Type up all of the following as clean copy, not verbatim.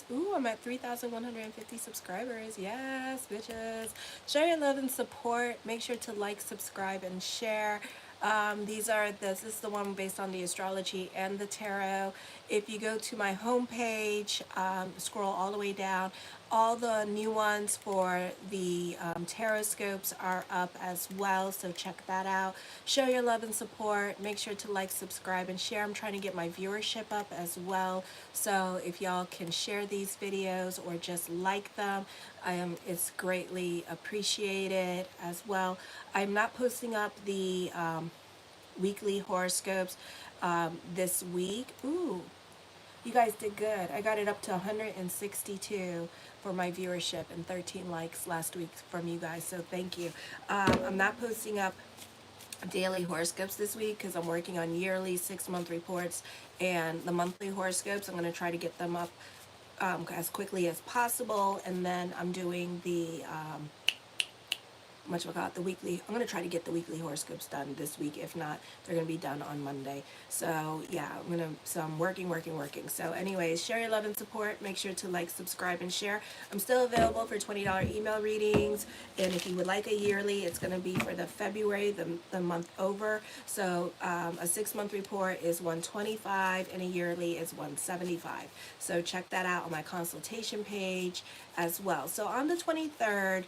Ooh, I'm at 3,150 subscribers. Yes, bitches. Share your love and support. Make sure to like, subscribe, and share. This is the one based on the astrology and the tarot. If you go to my homepage, scroll all the way down, all the new ones for the Tarotscopes are up as well, so check that out. Show your love and support. Make sure to like, subscribe, and share. I'm trying to get my viewership up as well, so if y'all can share these videos or just like them, it's greatly appreciated as well. I'm not posting up the weekly horoscopes this week. Ooh, you guys did good. I got it up to 162 for my viewership and 13 likes last week from you guys, so thank you. I'm not posting up daily horoscopes this week because I'm working on yearly 6-month reports and the monthly horoscopes. I'm going to try to get them up as quickly as possible, and then I'm doing the the weekly. I'm going to try to get the weekly horoscopes done this week. If not, they're going to be done on Monday. So yeah, I'm working. So anyways, share your love and support. Make sure to like, subscribe, and share. I'm still available for $20 email readings, and if you would like a yearly, it's going to be for the February, the month over. So a 6-month report is $125 and a yearly is $175. So check that out on my consultation page as well. So on the 23rd,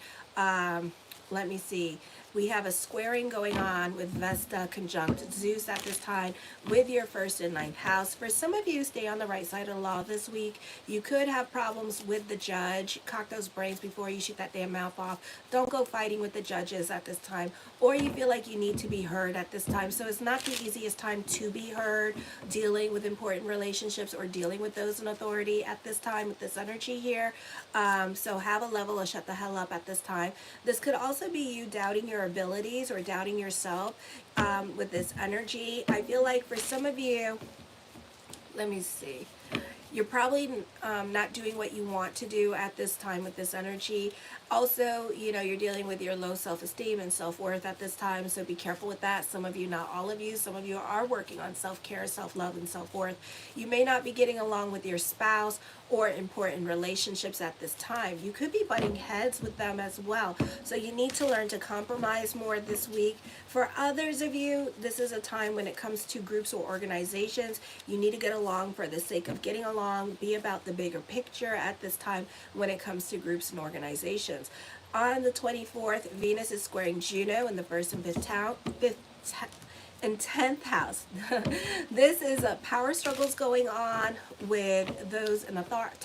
let me see. We have a squaring going on with Vesta conjunct Zeus at this time with your 1st and 9th house. For some of you, stay on the right side of the law this week. You could have problems with the judge. Cock those brains before you shoot that damn mouth off. Don't go fighting with the judges at this time. Or you feel like you need to be heard at this time. So it's not the easiest time to be heard, dealing with important relationships or dealing with those in authority at this time with this energy here. So have a level of shut the hell up at this time. This could also be you doubting your abilities or doubting yourself with this energy. I feel like for some of you, let me see, you're probably not doing what you want to do at this time with this energy. Also, you're dealing with your low self-esteem and self-worth at this time, so be careful with that. Some of you, not all of you, some of you are working on self-care, self-love, and self-worth. You may not be getting along with your spouse or important relationships at this time. You could be butting heads with them as well. So you need to learn to compromise more this week. For others of you, this is a time when it comes to groups or organizations, you need to get along for the sake of getting along. Be about the bigger picture at this time when it comes to groups and organizations. On the 24th, Venus is squaring Juno in the 1st and 10th house. This is a power struggles going on with those in authority,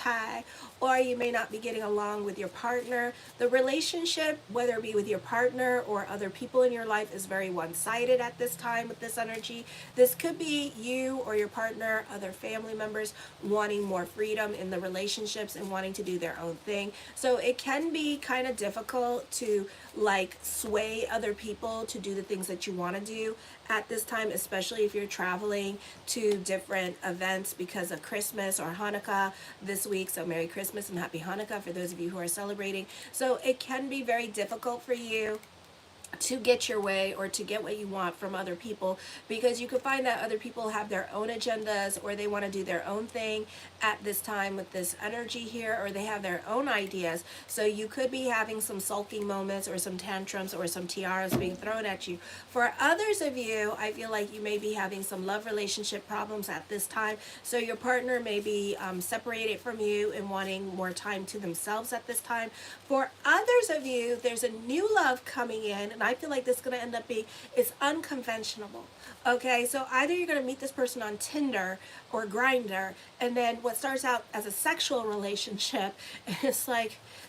or you may not be getting along with your partner. The relationship, whether it be with your partner or other people in your life, is very one-sided at this time with this energy. This could be you or your partner, other family members wanting more freedom in the relationships and wanting to do their own thing. So it can be kind of difficult to sway other people to do the things that you want to do at this time, especially if you're traveling to different events because of Christmas or Hanukkah this week. So Merry Christmas and Happy Hanukkah for those of you who are celebrating. So it can be very difficult for you to get your way or to get what you want from other people, because you could find that other people have their own agendas or they want to do their own thing at this time with this energy here, or they have their own ideas. So you could be having some sulking moments or some tantrums or some tiaras being thrown at you. For others of you, I feel like you may be having some love relationship problems at this time. So your partner may be separated from you and wanting more time to themselves at this time. For others of you, there's a new love coming in, and I feel like this is going to end up being, it's unconventional. Okay, so either you're going to meet this person on Tinder or Grindr, and then what starts out as a sexual relationship, it's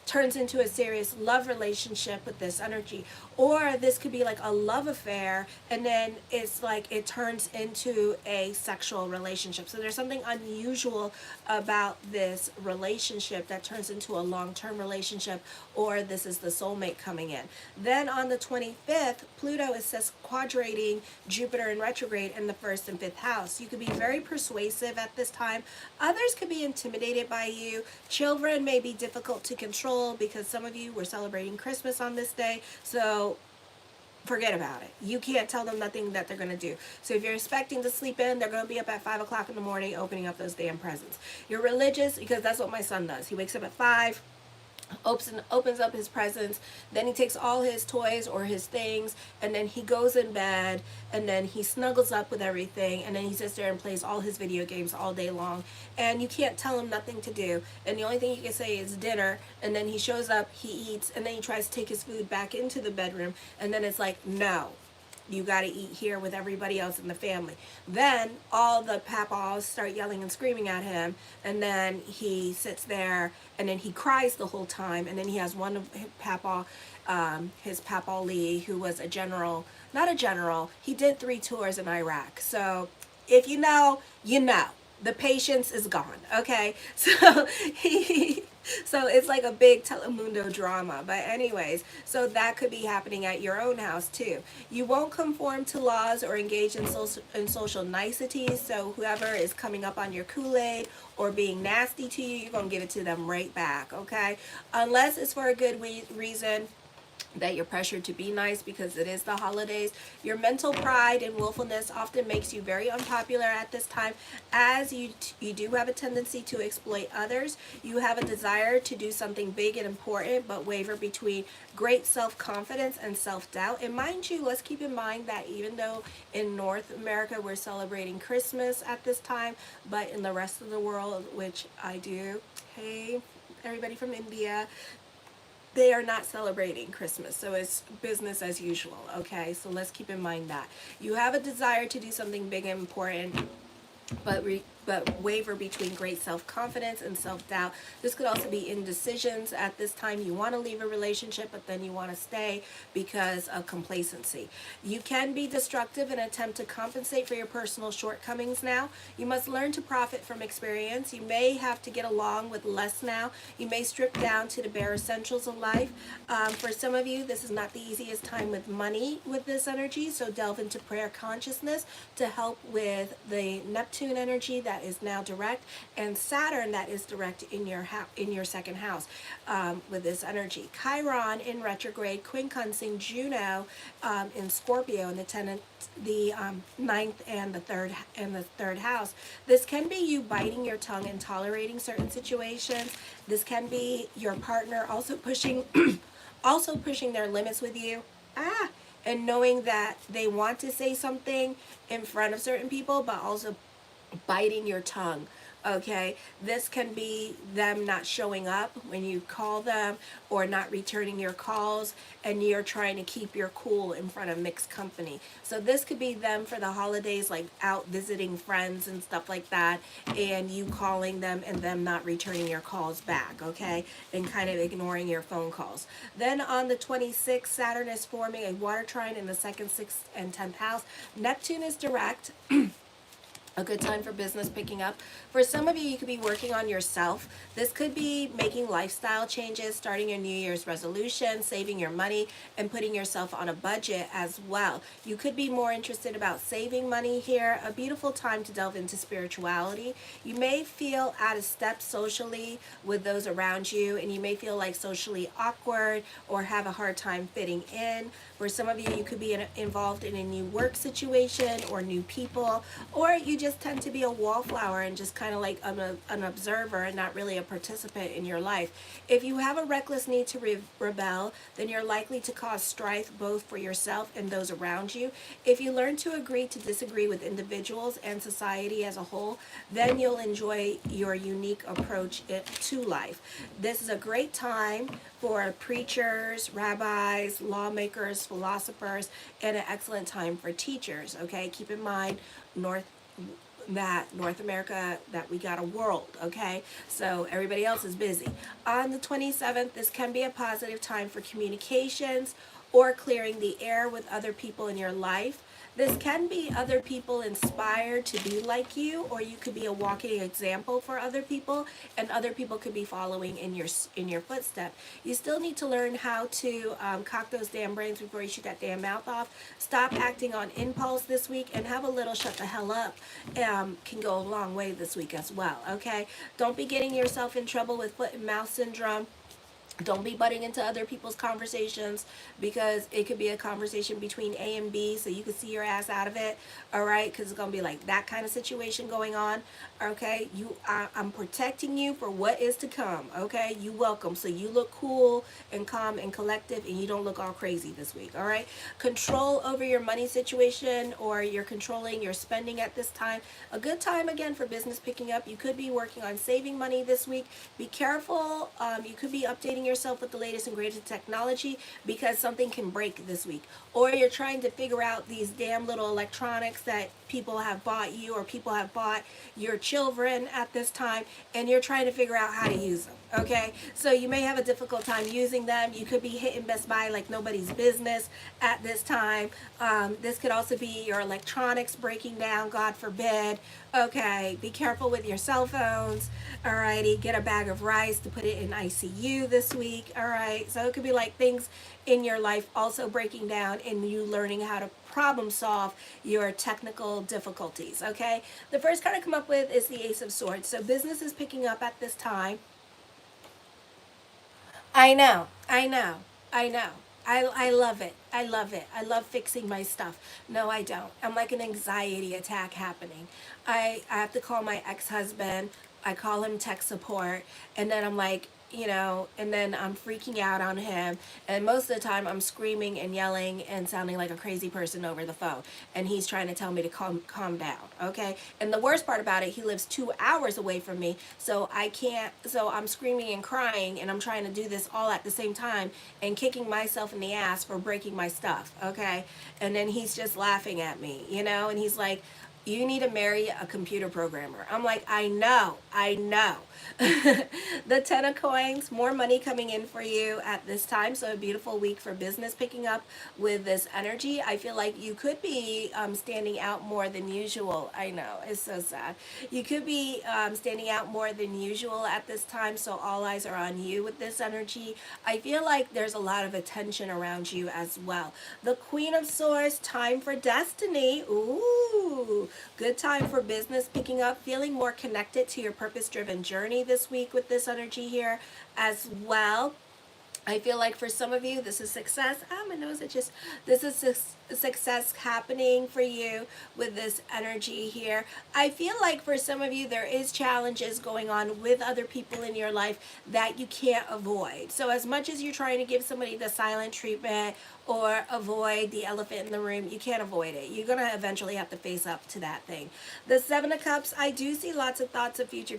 turns into a serious love relationship with this energy. Or this could be like a love affair, and then it's it turns into a sexual relationship. So there's something unusual about this relationship that turns into a long-term relationship, or this is the soulmate coming in. Then on the 25th, Pluto is quadrating Jupiter in retrograde in the 1st and 5th house. You could be very persuasive at this time. Others could be intimidated by you. Children may be difficult to control because some of you were celebrating Christmas on this day. So forget about it. You can't tell them nothing that they're going to do. So if you're expecting to sleep in, they're going to be up at 5 o'clock in the morning opening up those damn presents. You're religious, because that's what my son does. He wakes up at 5, opens up his presents, then he takes all his toys or his things, and then he goes in bed, and then he snuggles up with everything, and then he sits there and plays all his video games all day long, and you can't tell him nothing to do, and the only thing you can say is dinner, and then he shows up, he eats, and then he tries to take his food back into the bedroom, and then it's like, no, you got to eat here with everybody else in the family. Then all the papas start yelling and screaming at him, and then he sits there, and then he cries the whole time, and then he has one of his papa Lee, who was a general, not a general, he did 3 tours in Iraq. So if you know, you know. The patience is gone, okay? So so it's like a big Telemundo drama. But anyways, so that could be happening at your own house too. You won't conform to laws or engage in social niceties. So whoever is coming up on your Kool-Aid or being nasty to you, you're going to give it to them right back, okay? Unless it's for a good reason, that you're pressured to be nice because it is the holidays. Your mental pride and willfulness often makes you very unpopular at this time, as you do have a tendency to exploit others. You have a desire to do something big and important, but waver between great self-confidence and self-doubt. And mind you, let's keep in mind that even though in North America we're celebrating Christmas at this time, but in the rest of the world, which I do, hey, everybody from India, they are not celebrating Christmas, so it's business as usual, okay? So let's keep in mind that. You have a desire to do something big and important, but waver between great self-confidence and self-doubt. This could also be indecisions at this time. You want to leave a relationship, but then you want to stay because of complacency. You can be destructive and attempt to compensate for your personal shortcomings now. You must learn to profit from experience. You may have to get along with less now. You may strip down to the bare essentials of life. For some of you, this is not the easiest time with money with this energy, so delve into prayer consciousness to help with the Neptune energy that is now direct, and Saturn that is direct in your second house with this energy. Chiron in retrograde, quincunxing Juno in Scorpio in the ninth and the third house. This can be you biting your tongue and tolerating certain situations. This can be your partner also pushing also pushing their limits with you. And knowing that they want to say something in front of certain people, but also biting your tongue, okay? This can be them not showing up when you call them, or not returning your calls, and you're trying to keep your cool in front of mixed company. So this could be them for the holidays, like out visiting friends and stuff like that, and you calling them and them not returning your calls back, okay? And kind of ignoring your phone calls. Then on the 26th, Saturn is forming a water trine in the 2nd, 6th, and 10th house. Neptune is direct. A good time for business picking up. For some of you, you could be working on yourself. This could be making lifestyle changes, starting your New Year's resolution, saving your money, and putting yourself on a budget as well. You could be more interested about saving money here. A beautiful time to delve into spirituality. You may feel out of step socially with those around you, and you may feel like socially awkward or have a hard time fitting in. For some of you, you could be involved in a new work situation or new people, or you just tend to be a wallflower and just kind of like an observer and not really a participant in your life. If you have a reckless need to rebel, then you're likely to cause strife both for yourself and those around you. If you learn to agree to disagree with individuals and society as a whole, then you'll enjoy your unique approach to life. This is a great time for preachers, rabbis, lawmakers, philosophers, and an excellent time for teachers, okay? Keep in mind, North America, that we got a world, okay? So everybody else is busy. On the 27th, this can be a positive time for communications or clearing the air with other people in your life. This can be other people inspired to be like you, or you could be a walking example for other people, and other people could be following in your footstep. You still need to learn how to cock those damn brains before you shoot that damn mouth off. Stop acting on impulse this week, and have a little shut the hell up can go a long way this week as well, okay? Don't be getting yourself in trouble with foot and mouth syndrome. Don't be butting into other people's conversations, because it could be a conversation between A and B, so you could see your ass out of it, all right? Because it's going to be like that kind of situation going on, okay? I'm protecting you for what is to come, okay? You welcome. So you look cool and calm and collective, and you don't look all crazy this week, all right? Control over your money situation, or you're controlling your spending at this time. A good time, again, for business picking up. You could be working on saving money this week. Be careful. You could be updating yourself with the latest and greatest technology, because something can break this week. Or you're trying to figure out these damn little electronics that people have bought you, or people have bought your children at this time, and you're trying to figure out how to use them, okay? So you may have a difficult time using them. You could be hitting Best Buy like nobody's business at this time. This could also be your electronics breaking down, God forbid. Okay, be careful with your cell phones. Alrighty, get a bag of rice to put it in ICU this week. Alright, so it could be like things in your life also breaking down, and you learning how to problem solve your technical difficulties. Okay, the first card I come up with is the Ace of Swords. So business is picking up at this time. I know, I know, I know. I love it. I love it. I love fixing my stuff. No, I don't. I'm like an anxiety attack happening. I have to call my ex-husband. I call him tech support. And then I'm like, and then I'm freaking out on him. And most of the time I'm screaming and yelling and sounding like a crazy person over the phone. And he's trying to tell me to calm down. Okay. And the worst part about it, he lives 2 hours away from me. So so I'm screaming and crying, and I'm trying to do this all at the same time and kicking myself in the ass for breaking my stuff. Okay. And then he's just laughing at me, and he's like, you need to marry a computer programmer. I'm like, I know. The 10 of coins, more money coming in for you at this time. So a beautiful week for business picking up with this energy. I feel like you could be standing out more than usual. I know, it's so sad. You could be standing out more than usual at this time. So all eyes are on you with this energy. I feel like there's a lot of attention around you as well. The Queen of Swords, time for destiny. Ooh. Good time for business picking up, feeling more connected to your purpose-driven journey this week with this energy here as well. I feel like for some of you, this is success. My nose itches. This is success happening for you with this energy here. I feel like for some of you, there is challenges going on with other people in your life that you can't avoid. So as much as you're trying to give somebody the silent treatment or avoid the elephant in the room, you can't avoid it. You're going to eventually have to face up to that thing. The Seven of Cups, I do see lots of thoughts of future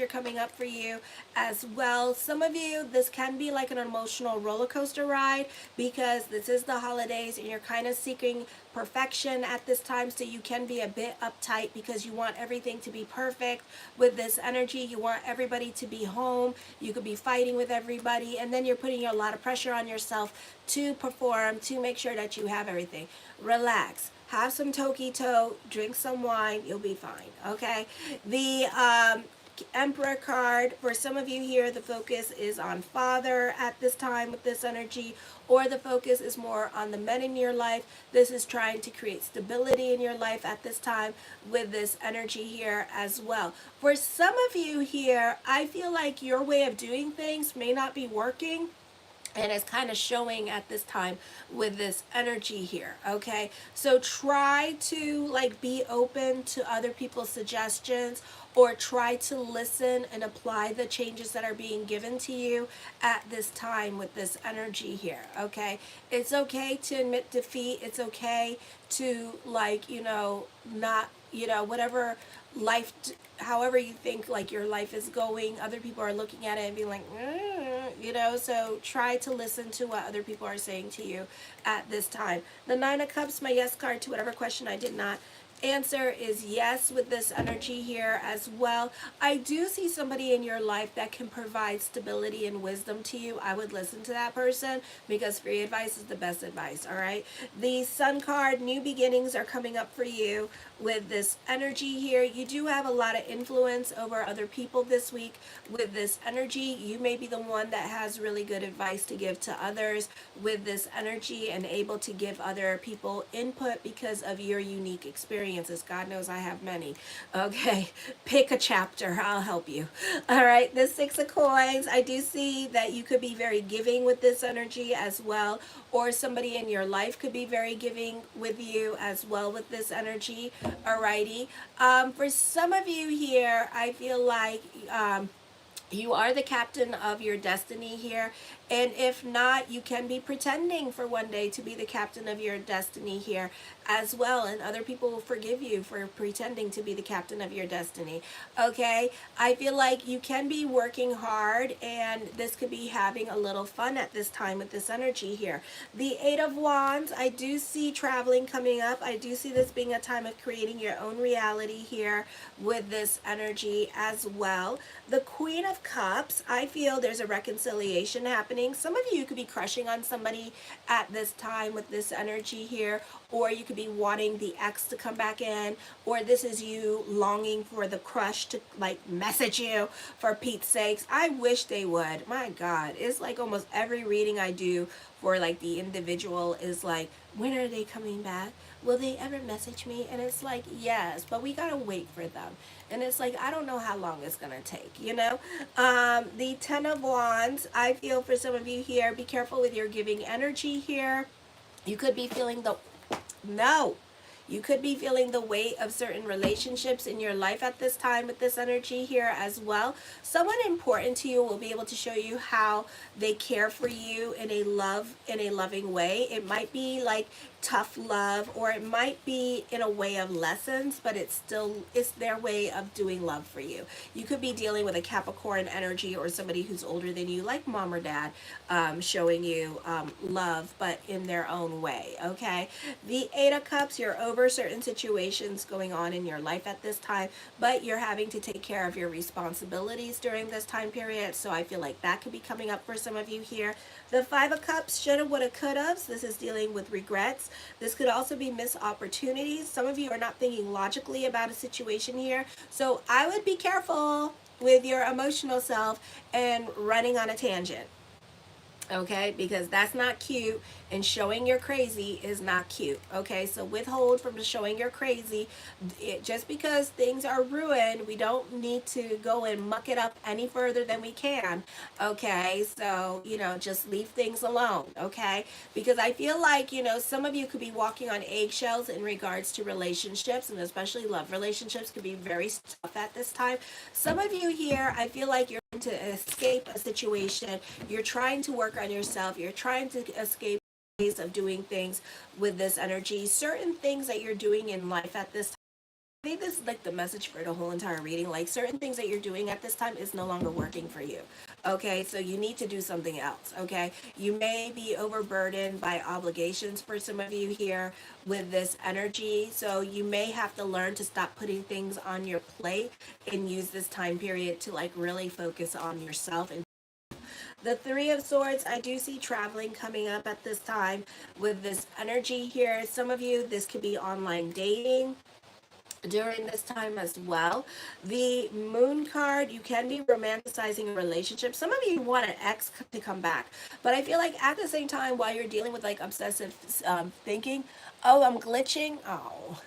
coming up for you as well. Some of you, this can be like an emotional roller coaster ride, because this is the holidays and you're kind of seeking perfection at this time, so you can be a bit uptight because you want everything to be perfect with this energy. You want everybody to be home. You could be fighting with everybody, and then you're putting a lot of pressure on yourself to perform, to make sure that you have everything. Relax. Have some Tokito, drink some wine, you'll be fine, okay? The Emperor card, for some of you here, the focus is on father at this time with this energy, or the focus is more on the men in your life. This is trying to create stability in your life at this time with this energy here as well. For some of you here, I feel like your way of doing things may not be working, and it's kind of showing at this time with this energy here, okay? So try to like be open to other people's suggestions, or try to listen and apply the changes that are being given to you at this time with this energy here, okay? It's okay to admit defeat. It's okay to not, whatever life, however you think like your life is going, other people are looking at it and being like, so try to listen to what other people are saying to you at this time. The Nine of Cups, my yes card to whatever question I did not answer, is yes with this energy here as well. I do see somebody in your life that can provide stability and wisdom to you. I would listen to that person, because free advice is the best advice, all right? The Sun card, new beginnings are coming up for you. with this energy here. You do have a lot of influence over other people this week with this energy. You may be the one that has really good advice to give to others with this energy and able to give other people input because of your unique experiences. God knows I have many. Okay, pick a chapter. I'll help you. All right, the Six of Coins. I do see that you could be very giving with this energy as well, or somebody in your life could be very giving with you as well with this energy. Alrighty. For some of you here, I feel like you are the captain of your destiny here. And if not, you can be pretending for one day to be the captain of your destiny here as well. And other people will forgive you for pretending to be the captain of your destiny. Okay? I feel like you can be working hard, and this could be having a little fun at this time with this energy here. The Eight of Wands, I do see traveling coming up. I do see this being a time of creating your own reality here with this energy as well. The Queen of Cups, I feel there's a reconciliation happening. Some of you could be crushing on somebody at this time with this energy here, or you could be wanting the ex to come back in, or this is you longing for the crush to like message you for Pete's sakes. I wish they would. My God, it's like almost every reading I do for like the individual is like, when are they coming back? Will they ever message me? And it's like, yes, but we gotta wait for them. And it's like, I don't know how long it's gonna take, you know. The Ten of Wands, I feel for some of you here, be careful with your giving energy here. You could be feeling the no. You could be feeling the weight of certain relationships in your life at this time with this energy here as well. Someone important to you will be able to show you how they care for you in a loving way. It might be like tough love, or it might be in a way of lessons, but it's their way of doing love for you. You could be dealing with a Capricorn energy or somebody who's older than you, like mom or dad, showing you love, but in their own way. Okay, the Eight of Cups, you're over certain situations going on in your life at this time, but you're having to take care of your responsibilities during this time period. So I feel like that could be coming up for some of you here. The Five of Cups, shoulda, woulda, coulda. This is dealing with regrets. This could also be missed opportunities. Some of you are not thinking logically about a situation here. So I would be careful with your emotional self and running on a tangent. Okay, because that's not cute, and showing you're crazy is not cute. Okay, so withhold from showing you're crazy. Just because things are ruined, we don't need to go and muck it up any further than we can. Okay, so just leave things alone. Okay, because I feel like some of you could be walking on eggshells in regards to relationships, and especially love relationships could be very tough at this time. Some of you here, I feel like you're to escape a situation. You're trying to work on yourself. You're trying to escape ways of doing things with this energy. Certain things that you're doing in life at this time, I think this is like the message for the whole entire reading. Like, certain things that you're doing at this time is no longer working for you. Okay, so you need to do something else. Okay, you may be overburdened by obligations for some of you here with this energy. So you may have to learn to stop putting things on your plate and use this time period to like really focus on yourself. And the Three of Swords, I do see traveling coming up at this time with this energy here. Some of you, this could be online dating during this time as well. The Moon card, you can be romanticizing a relationship. Some of you want an ex to come back, but I feel like at the same time, while you're dealing with like obsessive thinking, oh, I'm glitching, oh,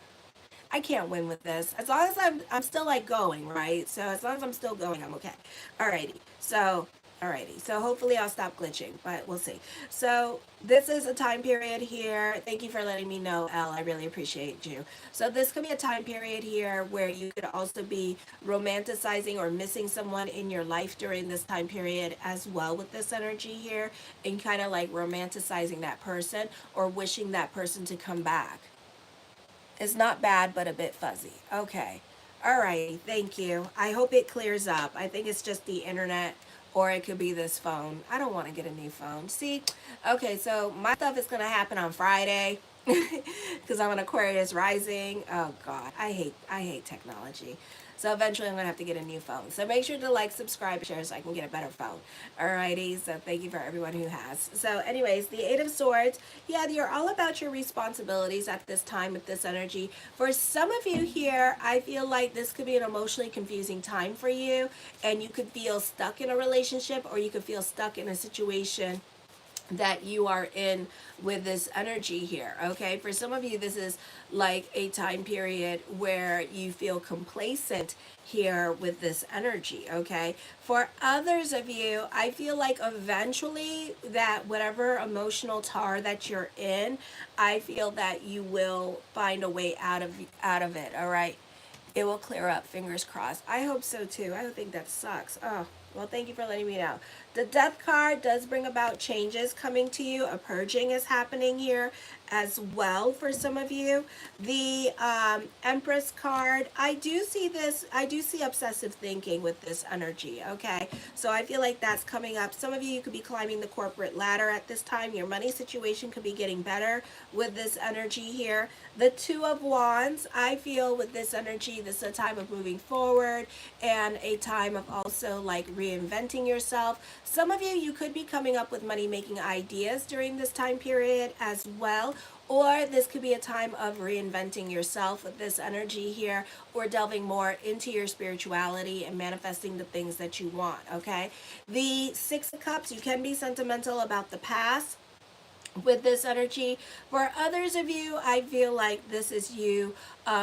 I can't win with this. As long as I'm still like going, right? So as long as I'm still going, I'm okay. Alrighty, so hopefully I'll stop glitching, but we'll see. So this is a time period here. Thank you for letting me know, Elle. I really appreciate you. So this could be a time period here where you could also be romanticizing or missing someone in your life during this time period as well with this energy here, and kind of like romanticizing that person or wishing that person to come back. It's not bad, but a bit fuzzy. Okay. All right. Thank you. I hope it clears up. I think it's just the internet, or it could be this phone. I don't want to get a new phone. See? Okay, so my stuff is going to happen on Friday. because I'm an Aquarius rising. Oh God, I hate technology. So eventually I'm gonna have to get a new phone. So make sure to like, subscribe, share so I can get a better phone. Alrighty, so thank you for everyone who has. So anyways, the Eight of Swords, yeah, you're all about your responsibilities at this time with this energy. For some of you here, I feel like this could be an emotionally confusing time for you, and you could feel stuck in a relationship, or you could feel stuck in a situation that you are in with this energy here. Okay, for some of you this is like a time period where you feel complacent here with this energy. Okay, for others of you, I feel like eventually that whatever emotional tar that you're in, I feel that you will find a way out of it. All right, it will clear up, fingers crossed. I hope so too. I don't think that sucks. Oh, well, thank you for letting me know. The Death card does bring about changes coming to you. A purging is happening here as well for some of you. The Empress card, I do see this, I do see obsessive thinking with this energy, okay? So I feel like that's coming up. Some of you, you could be climbing the corporate ladder at this time. Your money situation could be getting better with this energy here. The Two of Wands, I feel with this energy, this is a time of moving forward and a time of also like reinventing yourself. Some of you, you could be coming up with money making ideas during this time period as well. Or this could be a time of reinventing yourself with this energy here, or delving more into your spirituality and manifesting the things that you want, okay? The Six of Cups, you can be sentimental about the past with this energy. For others of you, I feel like this is you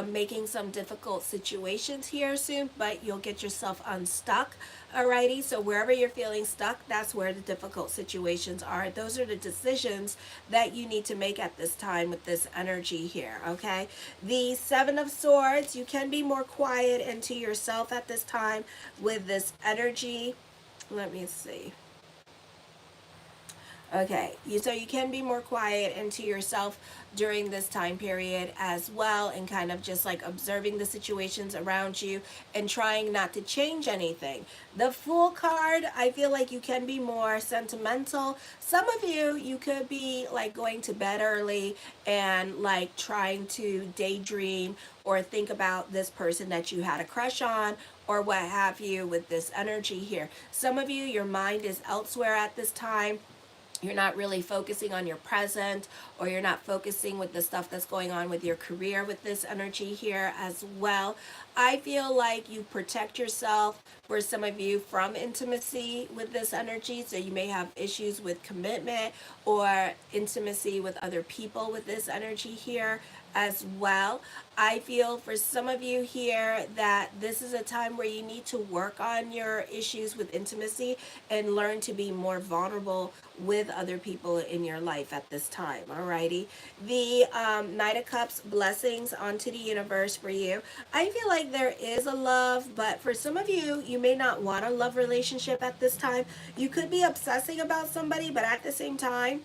making some difficult situations here soon, but you'll get yourself unstuck. Alrighty, so wherever you're feeling stuck, that's where the difficult situations are. Those are the decisions that you need to make at this time with this energy here, okay? The Seven of Swords, you can be more quiet into yourself at this time with this energy. Let me see. Okay, so you can be more quiet into yourself during this time period as well, and kind of just like observing the situations around you and trying not to change anything. The Fool card, I feel like you can be more sentimental. Some of you, you could be like going to bed early and like trying to daydream or think about this person that you had a crush on or what have you with this energy here. Some of you, your mind is elsewhere at this time. You're not really focusing on your present, or you're not focusing with the stuff that's going on with your career with this energy here as well. I feel like you protect yourself, for some of you, from intimacy with this energy. So you may have issues with commitment or intimacy with other people with this energy here as well. I feel for some of you here that this is a time where you need to work on your issues with intimacy and learn to be more vulnerable with other people in your life at this time. Alrighty, the Knight of Cups, blessings onto the universe for you. I feel like there is a love, but for some of you, you may not want a love relationship at this time. You could be obsessing about somebody, but at the same time,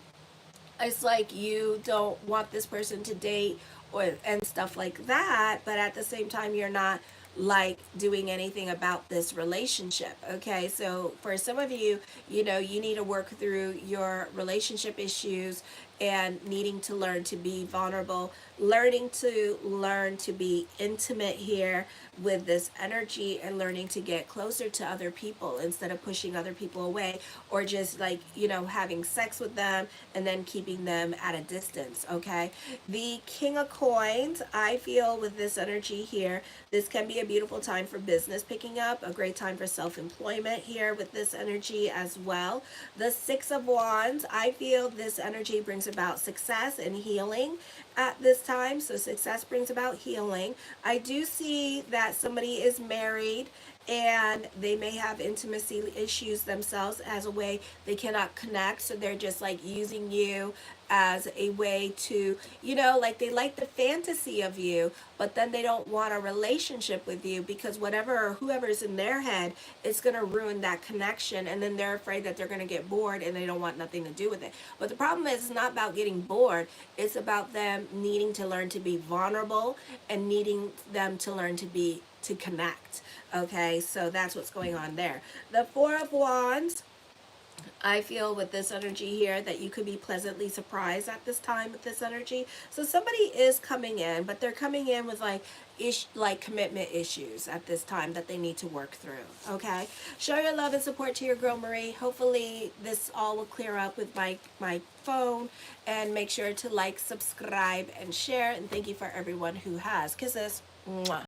it's like you don't want this person to date or and stuff like that, but at the same time you're not like doing anything about this relationship. Okay, so for some of you, you know, you need to work through your relationship issues and needing to learn to be vulnerable, learn to be intimate here with this energy, and learning to get closer to other people instead of pushing other people away, or just like, you know, having sex with them and then keeping them at a distance. Okay, the King of Coins, I feel with this energy here, this can be a beautiful time for business picking up, a great time for self-employment here with this energy as well. The Six of Wands, I feel this energy brings about success and healing at this time. So success brings about healing. I do see that somebody is married and they may have intimacy issues themselves, as a way they cannot connect, so they're just like using you as a way to, you know, like they like the fantasy of you, but then they don't want a relationship with you because whatever or whoever's in their head, it's going to ruin that connection, and then they're afraid that they're going to get bored and they don't want nothing to do with it. But the problem is, it's not about getting bored, it's about them needing to learn to be vulnerable and needing them to learn to connect. Okay, so that's what's going on there. The Four of Wands, I feel with this energy here that you could be pleasantly surprised at this time with this energy. So somebody is coming in, but they're coming in with like commitment issues at this time that they need to work through. Okay, show your love and support to your girl Marie. Hopefully this all will clear up with my phone, and make sure to like, subscribe, and share. And thank you for everyone who has. Kisses. Mwah.